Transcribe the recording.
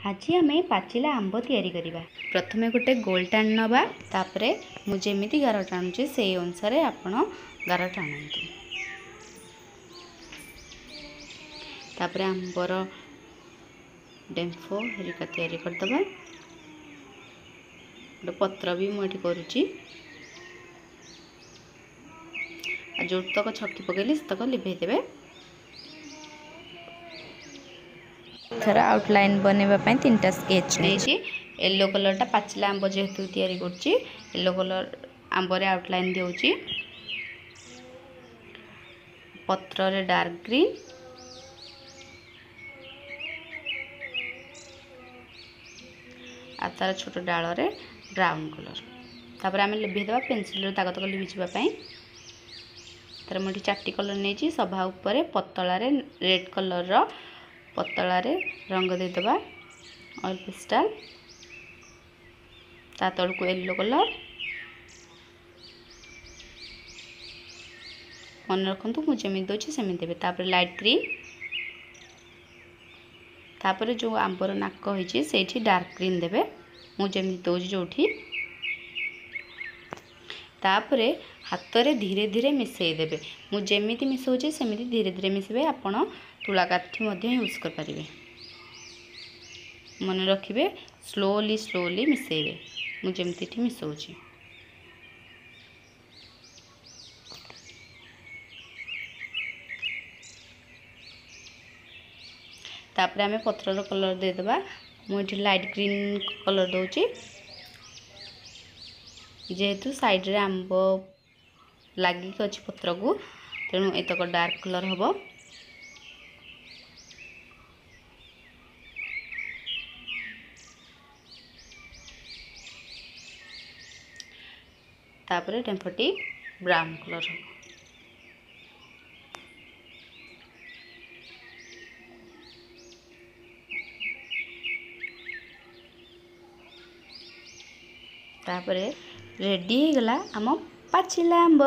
आज आम पाचिला आंब तैयारी करिबा। प्रथमे गोटे गोल टाण नबा, तापरे मु जेमिति गार टाणुची से अनुसार आपण गार टाणतु। तापरे आंबर डेम्फो हेरिका तैयारी करदबा। गोटे पत्र भी मुझे करुची। जो तक छकी पकेली से तक लिभे देबे। थर आउटलाइन बनवाई 3टा स्केच नहीं येलो कलर टा पाचिला आंब जेहेतु तैयारी करछि येलो कलर आंबर आउटलाइन देउछि। पत्र रे डार्क ग्रीन, आ तार छोट डाल रे ब्राउन कलर। तापर आम लिभे देबा पेंसिल ताक तक लिभि जिबा पई। तार मोठी चाटी कलर नहीं सभा उपरे पतला रे रेड कलर रो पतला रे रंग दे देबा ऑयल पेस्टल। ता तल को येलो कलर मन रखु मुझे दौची सेमि देबे। तापर लाइट ग्रीन, तापर जो आंबर नाक होइछि सेठी डार्क ग्रीन देबे मुझे दौची जोठी। तापरे हाथ रे धीरे धीरे मिसई देबे। मु जेमिति मिसौछि सेमिति धीरे धीरे मिसबे। आपण तुला काठी मध्ये यूज कर परिबे। मन रखिबे स्लोली स्लोली मिसैबे मु जेमिति ठी मिसौछि। तापरे आमे पत्र रो कलर दे देबा। मु एठी लाइट ग्रीन कलर दौछि जेहेतु साइड रे आंब लागी अछि पत्र को, तेणु एतक डार्क कलर हबो। तापरे टेम्पटी ब्राउन कलर हबो। तापरे रेडी हो गला आम पाचिला आंब।